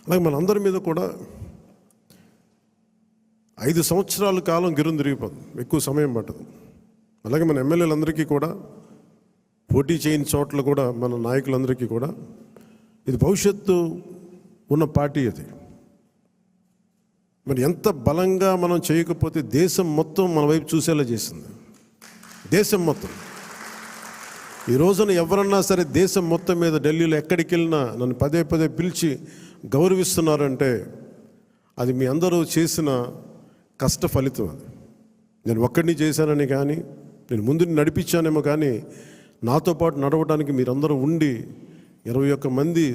అలాగే మనందరి మీద కూడా 5 సంవత్సరాల కాలం గిరుని తిరిగిపోతుంది, ఎక్కువ సమయం పట్టదు. అలాగే మన ఎమ్మెల్యేలందరికీ కూడా, పోటీ చేయని చోట్ల కూడా మన నాయకులందరికీ కూడా ఇది భవిష్యత్తు ఉన్న పార్టీ. అది మరి ఎంత బలంగా మనం చేయకపోతే దేశం మొత్తం మన వైపు చూసేలా చేసింది. దేశం మొత్తం ఈ రోజున ఎవరన్నా సరే దేశం మొత్తం మీద ఢిల్లీలో ఎక్కడికి వెళ్ళినా నన్ను పదే పదే పిలిచి గౌరవిస్తున్నారంటే అది మీ అందరూ చేసిన కష్ట ఫలితం. అది నేను ఒక్కడిని చేశానని కానీ, నేను ముందు నడిపించానేమో కానీ, నాతో పాటు నడవడానికి మీరందరూ ఉండి 21 మంది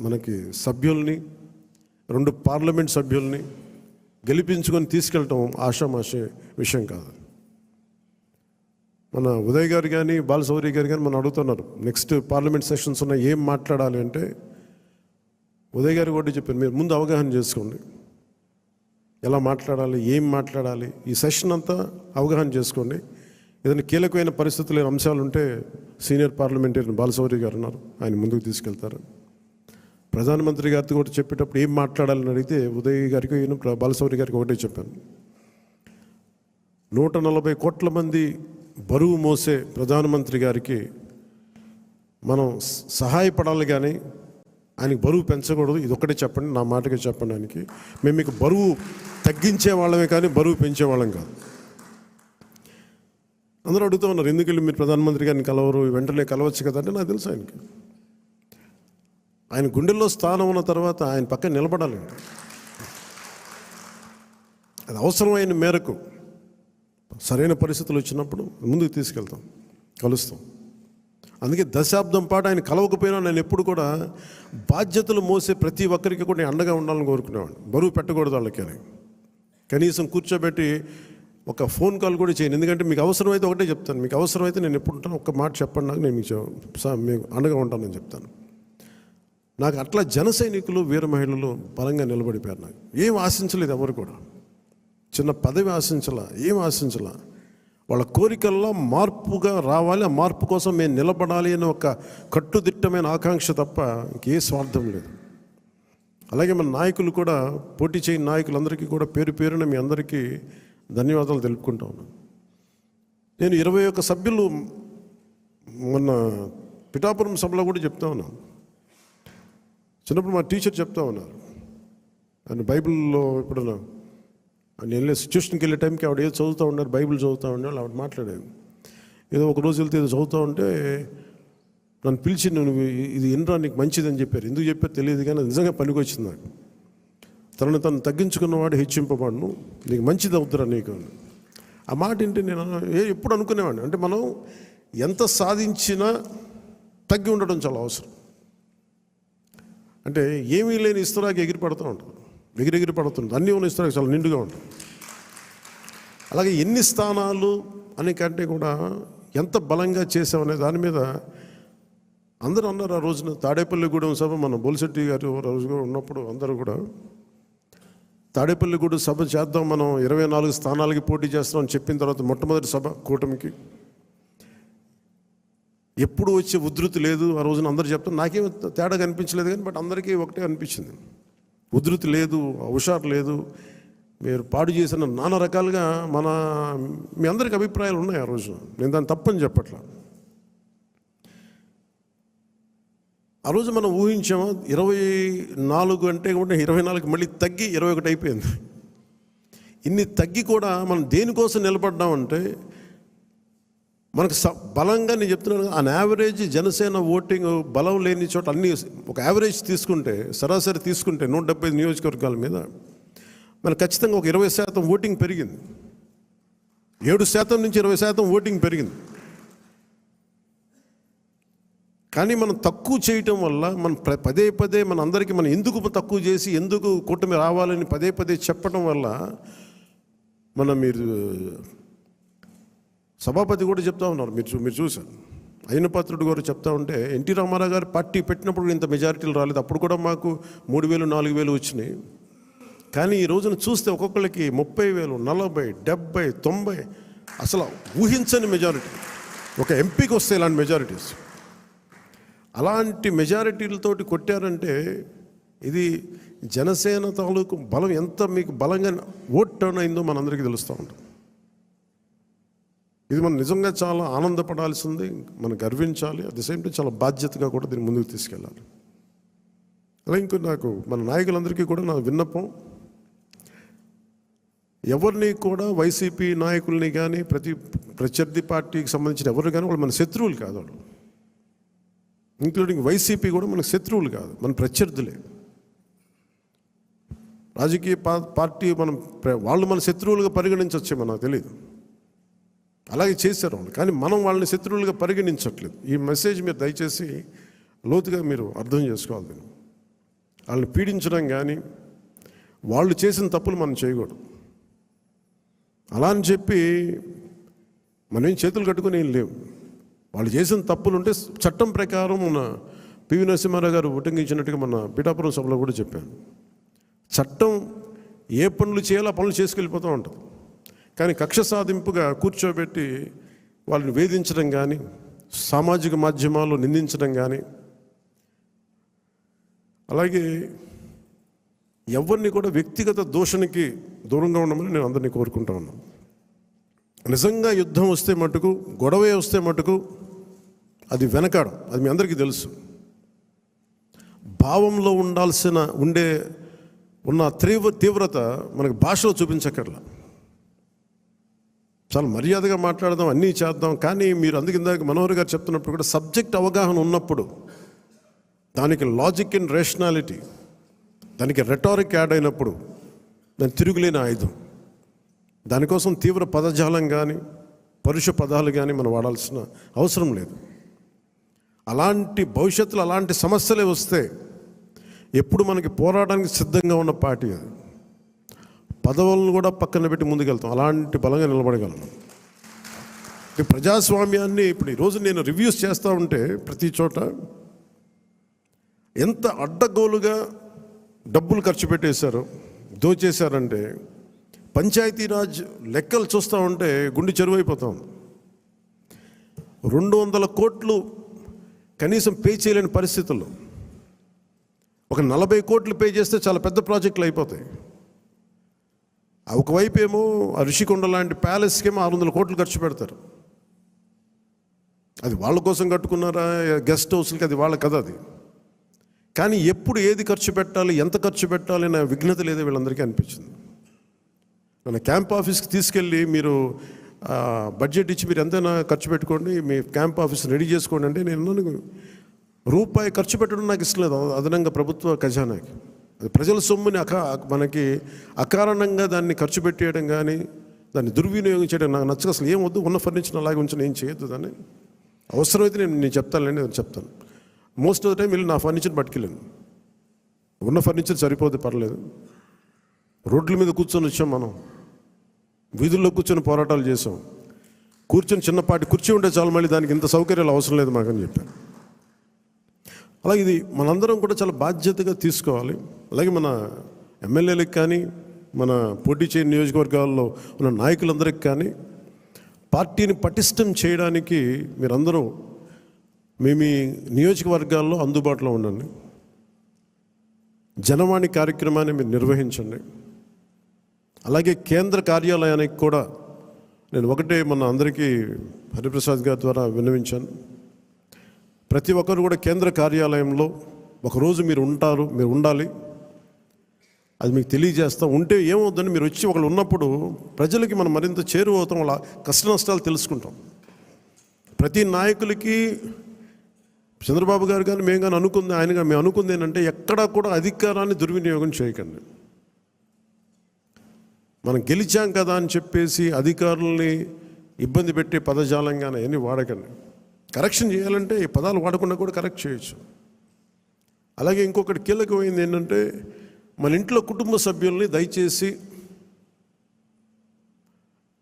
మనకి సభ్యుల్ని, 2 పార్లమెంట్ సభ్యుల్ని గెలిపించుకొని తీసుకెళ్ళటం ఆషామాషే విషయం కాదు. మన ఉదయ్ గారు కానీ బాలశౌరి గారు కానీ మనం అడుగుతున్నారు, నెక్స్ట్ పార్లమెంట్ సెషన్స్ ఉన్నాయి, ఏం మాట్లాడాలి అంటే ఉదయ్ గారు కూడా చెప్పారు, మీరు ముందు అవగాహన చేసుకోండి, ఎలా మాట్లాడాలి, ఏం మాట్లాడాలి, ఈ సెషన్ అంతా అవగాహన చేసుకోండి. ఏదైనా కీలకమైన పరిస్థితులు అంశాలు ఉంటే సీనియర్ పార్లమెంటరీ బాలశౌరి గారు ఉన్నారు, ఆయన ముందుకు తీసుకెళ్తారు. ప్రధానమంత్రి గారితో కూడా చెప్పేటప్పుడు ఏం మాట్లాడాలని అడిగితే ఉదయ్ గారికి బాలశౌరి గారికి ఒకటే చెప్పాను, 140 కోట్ల మంది బరువు మోసే ప్రధానమంత్రి గారికి మనం సహాయపడాలి కానీ ఆయనకి బరువు పెంచకూడదు. ఇది ఒక్కటే చెప్పండి, నా మాటగా చెప్పండి. ఆయనకి మేము మీకు బరువు తగ్గించే వాళ్ళమే కానీ బరువు పెంచే వాళ్ళం కాదు. అందరూ అడుగుతూ ఉన్నారు, ఎందుకు వెళ్ళి మీరు ప్రధానమంత్రి గారిని కలవరు, వెంటనే కలవచ్చు కదా అంటే నాకు తెలుసు ఆయనకి ఆయన గుండెల్లో స్థానం ఉన్న తర్వాత ఆయన పక్కన నిలబడాలి. అది అవసరమైన మేరకు సరైన పరిస్థితులు వచ్చినప్పుడు ముందుకు తీసుకెళ్తాం, కలుస్తాం. అందుకే దశాబ్దం పాటు ఆయన కలవకపోయినా నేను ఎప్పుడు కూడా బాధ్యతలు మోసే ప్రతి ఒక్కరికి కూడా నేను అండగా ఉండాలని కోరుకునేవాడిని. బరువు పెట్టకూడదు వాళ్ళకి అని కనీసం కూర్చోబెట్టి ఒక ఫోన్ కాల్ కూడా చేయను. ఎందుకంటే మీకు అవసరమైతే ఒకటే చెప్తాను, మీకు అవసరమైతే నేను ఎప్పుడు ఉంటాను, ఒక్క మాట చెప్పండి నాకు, నేను మీకు అండగా ఉంటానని చెప్తాను. నాకు అట్లా జన సైనికులు, వీర మహిళలు బలంగా నిలబడిపోయారు. నాకు ఏం ఆశించలేదు, ఎవరు కూడా చిన్న పదవి ఆశించాల, ఏం ఆశించాల. వాళ్ళ కోరికల్లో మార్పుగా రావాలి, ఆ మార్పు కోసం మేము నిలబడాలి అని ఒక కట్టుదిట్టమైన ఆకాంక్ష తప్ప ఇంకే స్వార్థం లేదు. అలాగే మన నాయకులు కూడా, పోటీ చేయని నాయకులందరికీ కూడా పేరు పేరున మీ అందరికీ ధన్యవాదాలు తెలుపుకుంటా ఉన్నాను. నేను 21 సభ్యులు మొన్న పిఠాపురం సభలో కూడా చెప్తా ఉన్నాను. చిన్నప్పుడు మా టీచర్ చెప్తా ఉన్నారు, ఆయన బైబిల్లో ఇప్పుడు నేను వెళ్ళే సిచ్యువేషన్కి వెళ్ళే టైంకి ఆవిడ ఏదో చదువుతూ ఉన్నారు, బైబిల్ చదువుతూ ఉండేవాళ్ళు. ఆవిడ మాట్లాడేది ఏదో ఒక రోజు వెళ్తే ఏదో చదువుతూ ఉంటే నన్ను పిలిచి, నువ్వు ఇది ఇన్రా నీకు మంచిదని చెప్పారు. ఎందుకు చెప్పారు తెలియదు కానీ నిజంగా పనికి వచ్చింది నాకు. తనను తను తగ్గించుకున్నవాడు హెచ్చింపబడును, నీకు మంచిది అవుతురా నీకు. ఆ మాట ఏంటి నేను ఎప్పుడు అనుకునేవాడిని, అంటే మనం ఎంత సాధించినా తగ్గి ఉండడం చాలా అవసరం. అంటే ఏమీ లేని ఇస్తరాకి ఎగిరి పడుతూ ఉంటుంది, ఎగిరెగిరి పడుతుంది. అన్నీ ఉన్న ఇస్తరాకి చాలా నిండుగా ఉంటుంది. అలాగే ఎన్ని స్థానాలు అనే కంటే కూడా ఎంత బలంగా చేసామనే దాని మీద అందరూ అన్నారు. ఆ రోజున తాడేపల్లిగూడెం సభ, మన బొలిశెట్టి గారు రోజు ఉన్నప్పుడు అందరూ కూడా తాడేపల్లిగూడెం సభ చేద్దాం, మనం 24 స్థానాలకి పోటీ చేస్తాం అని చెప్పిన తర్వాత మొట్టమొదటి సభ కూటమికి ఎప్పుడు వచ్చే ఉధృతి లేదు. ఆ రోజున అందరూ చెప్తాం, నాకేం తేడా కనిపించలేదు కానీ బట్ అందరికీ ఒకటే అనిపించింది, ఉధృతి లేదు, హుషారు లేదు, మీరు పాడు చేసిన నానా రకాలుగా మీ అందరికి అభిప్రాయాలు ఉన్నాయి. ఆ రోజు నేను దాన్ని తప్పని చెప్పట్లా. ఆ రోజు మనం ఊహించామా 24 అంటే కూడా 24 మళ్ళీ తగ్గి 21 అయిపోయింది. ఇన్ని తగ్గి కూడా మనం దేనికోసం నిలబడ్డామంటే మనకు బలంగా, నేను చెప్తున్నాను, ఆన్ యావరేజ్ జనసేన ఓటింగ్ బలం లేని చోట అన్ని ఒక యావరేజ్ తీసుకుంటే, సరాసరి తీసుకుంటే 175 నియోజకవర్గాల మీద మనకు ఖచ్చితంగా ఒక 20% ఓటింగ్ పెరిగింది. 7% నుంచి 20% ఓటింగ్ పెరిగింది. కానీ మనం తక్కువ చేయటం వల్ల మనం పదే పదే మన అందరికీ మనం ఎందుకు తక్కువ చేసి ఎందుకు కూటమి రావాలని పదే పదే చెప్పడం వల్ల మీరు సభాపతి కూడా చెప్తా ఉన్నారు, మీరు చూశారు, అయ్యనపాత్రుడు గారు చెప్తా ఉంటే ఎన్టీ రామారావు గారు పార్టీ పెట్టినప్పుడు ఇంత మెజారిటీలు రాలేదు, అప్పుడు కూడా మాకు 3,000 4,000 వచ్చినాయి. కానీ ఈ రోజున చూస్తే ఒక్కొక్కరికి 30,000 40 70 90 అసలు ఊహించని మెజారిటీ. ఒక ఎంపీకి వస్తే ఇలాంటి మెజారిటీస్, అలాంటి మెజారిటీలతోటి కొట్టారంటే ఇది జనసేన తాలూకు బలం ఎంత మీకు బలంగా ఓట్ టర్న్ అయిందో మనందరికీ తెలుస్తూ ఉంటుంది. ఇది మనం నిజంగా చాలా ఆనందపడాల్సింది, మనం గర్వించాలి. అట్ ది సేమ్ టైం చాలా బాధ్యతగా కూడా దీన్ని ముందుకు తీసుకెళ్ళాలి. అలా ఇంకో నాకు మన నాయకులందరికీ కూడా నా విన్నపం, ఎవరిని కూడా వైసీపీ నాయకుల్ని కానీ ప్రత్యర్థి పార్టీకి సంబంధించిన ఎవరు కానీ వాళ్ళు మన శత్రువులు కాదు. వాళ్ళు ఇంక్లూడింగ్ వైసీపీ కూడా మనకు శత్రువులు కాదు, మన ప్రత్యర్థులే. రాజకీయ పార్టీ వాళ్ళు మన శత్రువులుగా పరిగణించవచ్చేమో నాకు తెలియదు, అలాగే చేశారు వాళ్ళు. కానీ మనం వాళ్ళని శత్రువులుగా పరిగణించట్లేదు. ఈ మెసేజ్ మీరు దయచేసి లోతుగా మీరు అర్థం చేసుకోవాలి. వాళ్ళని పీడించడం కానీ వాళ్ళు చేసిన తప్పులు మనం చేయకూడదు. అలా అని చెప్పి మనం చేతులు కట్టుకుని ఏం లేవు. వాళ్ళు చేసిన తప్పులుంటే చట్టం ప్రకారం మన పివి నరసింహారావు గారు ఉటంకించినట్టుగా మన పిఠాపురం సభలో కూడా చెప్పాను. చట్టం ఏ పనులు చేయాలో ఆ పనులు చేసుకెళ్ళిపోతూ ఉంటుంది. కానీ కక్ష సాధింపుగా కూర్చోబెట్టి వాళ్ళని వేధించడం కానీ, సామాజిక మాధ్యమాల్లో నిందించడం కానీ, అలాగే ఎవరిని కూడా వ్యక్తిగత దూషణకి దూరంగా ఉండమని నేను అందరినీ కోరుకుంటా ఉన్నాను. నిజంగా యుద్ధం వస్తే మటుకు, గొడవే వస్తే మటుకు అది వెనకాడం, అది మీ అందరికీ తెలుసు. భావంలో ఉన్న తీవ్రత మనకు భాషలో చూపించక్కర్లా. చాలా మర్యాదగా మాట్లాడదాం, అన్నీ చేద్దాం. కానీ మీరు అందుకిందాక మనోహర్ గారు చెప్తున్నప్పుడు కూడా సబ్జెక్ట్ అవగాహన ఉన్నప్పుడు, దానికి లాజిక్ అండ్ రేషనాలిటీ, దానికి రెటారిక్ యాడ్ అయినప్పుడు దాని తిరుగులేని ఆయుధం. దానికోసం తీవ్ర పదజాలం కానీ పరుష పదాలు కానీ మనం వాడాల్సిన అవసరం లేదు. భవిష్యత్తులో అలాంటి సమస్యలే వస్తే ఎప్పుడు మనకి పోరాటానికి సిద్ధంగా ఉన్న పార్టీ అది. పదవులను కూడా పక్కన పెట్టి ముందుకెళ్తాం, అలాంటి బలంగా నిలబడగలం. ఈ ప్రజాస్వామ్యాన్ని ఇప్పుడు ఈరోజు నేను రివ్యూస్ చేస్తూ ఉంటే ప్రతి చోట ఎంత అడ్డగోలుగా డబ్బులు ఖర్చు పెట్టేశారు, దోచేశారంటే పంచాయతీరాజ్ లెక్కలు చూస్తూ ఉంటే గుండె చెరువైపోతాం. 200 కోట్లు కనీసం పే చేయలేని పరిస్థితుల్లో ఒక 40 కోట్లు పే చేస్తే చాలా పెద్ద ప్రాజెక్టులు అయిపోతాయి. ఒకవైపు ఏమో ఆ ఋషికొండ లాంటి ప్యాలెస్కేమో 600 కోట్లు ఖర్చు పెడతారు. అది వాళ్ళ కోసం కట్టుకున్నారా, గెస్ట్ హౌస్లకి, అది వాళ్ళ కథ అది. కానీ ఎప్పుడు ఏది ఖర్చు పెట్టాలి, ఎంత ఖర్చు పెట్టాలి అనే విఘ్నత లేదో వీళ్ళందరికీ అనిపించింది. మన క్యాంప్ ఆఫీస్కి తీసుకెళ్ళి మీరు బడ్జెట్ ఇచ్చి మీరు ఎంతైనా ఖర్చు పెట్టుకోండి, మీ క్యాంప్ ఆఫీస్ రెడీ చేసుకోండి అంటే నేను రూపాయి ఖర్చు పెట్టడం నాకు ఇష్టం లేదు అదనంగా ప్రభుత్వ ఖజానాకి. అది ప్రజల సొమ్ముని మనకి అకారణంగా దాన్ని ఖర్చు పెట్టేయడం కానీ దాన్ని దుర్వినియోగం చేయడం నాకు నచ్చక. అసలు ఏం వద్దు, ఉన్న ఫర్నిచర్ అలాగే ఉంచి ఏం చేయొద్దు. దాన్ని అవసరమైతే నేను చెప్తానులేండి, నేను చెప్తాను. మోస్ట్ ఆఫ్ ద టైం వెళ్ళి నా ఫర్నిచర్ పట్టుకెళ్ళాను. ఉన్న ఫర్నిచర్ సరిపోతే పర్లేదు. రోడ్ల మీద కూర్చొని వచ్చాం, మనం వీధుల్లో కూర్చొని పోరాటాలు చేసాం. కూర్చొని చిన్నపాటి కుర్చీ ఉంటే చాలు, మళ్ళీ దానికి ఇంత సౌకర్యాలు అవసరం లేదు మాకని చెప్పాను. అలాగే ఇది మనందరం కూడా చాలా బాధ్యతగా తీసుకోవాలి. అలాగే మన ఎమ్మెల్యేలకు కానీ, మన పోటీ చేయని నియోజకవర్గాల్లో ఉన్న నాయకులందరికీ కానీ పార్టీని పటిష్టం చేయడానికి మీరందరూ మీ నియోజకవర్గాల్లో అందుబాటులో ఉండండి. జనవాణి కార్యక్రమాన్ని మీరు నిర్వహించండి. అలాగే కేంద్ర కార్యాలయానికి కూడా నేను మన అందరికీ హరిప్రసాద్ గారి ద్వారా విన్నవించాను. ప్రతి ఒక్కరు కూడా కేంద్ర కార్యాలయంలో ఒకరోజు మీరు ఉండాలి. అది మీకు తెలియజేస్తాం. ఉంటే ఏమవుతుందని మీరు వచ్చి ఒకళ్ళు ఉన్నప్పుడు ప్రజలకి మనం మరింత చేరువవుతాం, వాళ్ళ కష్ట నష్టాలు తెలుసుకుంటాం. ప్రతి నాయకులకి చంద్రబాబు గారు కానీ మేము కానీ మేము అనుకుంది ఏంటంటే ఎక్కడా కూడా అధికారాన్ని దుర్వినియోగం చేయకండి. మనం గెలిచాం కదా అని చెప్పేసి అధికారుల్ని ఇబ్బంది పెట్టే పదజాలంగానే అన్నీ వాడకండి. కరెక్షన్ చేయాలంటే ఈ పదాలు వాడకుండా కూడా కరెక్ట్ చేయొచ్చు. అలాగే ఇంకొకటి కీలకమైంది ఏంటంటే మన ఇంట్లో కుటుంబ సభ్యుల్ని దయచేసి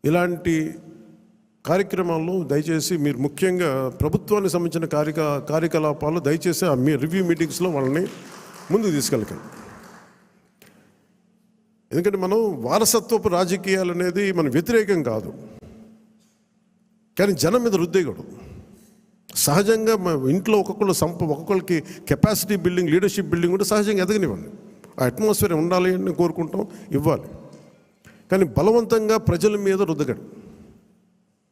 ఇలాంటి కార్యక్రమాల్లో దయచేసి మీరు ముఖ్యంగా ప్రభుత్వానికి సంబంధించిన కార్యకలాపాలు దయచేసి మీ రివ్యూ మీటింగ్స్లో వాళ్ళని ముందుకు తీసుకెళ్ళకండి. ఎందుకంటే మనం వారసత్వపు రాజకీయాలు అనేది మన వ్యతిరేకం కాదు, కానీ జనం మీద రుద్దేయకూడదు. సహజంగా మా ఇంట్లో ఒక్కొక్కరికి కెపాసిటీ బిల్డింగ్, లీడర్షిప్ బిల్డింగ్ కూడా సహజంగా ఎదగనివ్వండి. ఆ అట్మాస్ఫియర్ ఉండాలి అని కోరుకుంటాం, ఇవ్వాలి. కానీ బలవంతంగా ప్రజల మీద రుద్దగడు.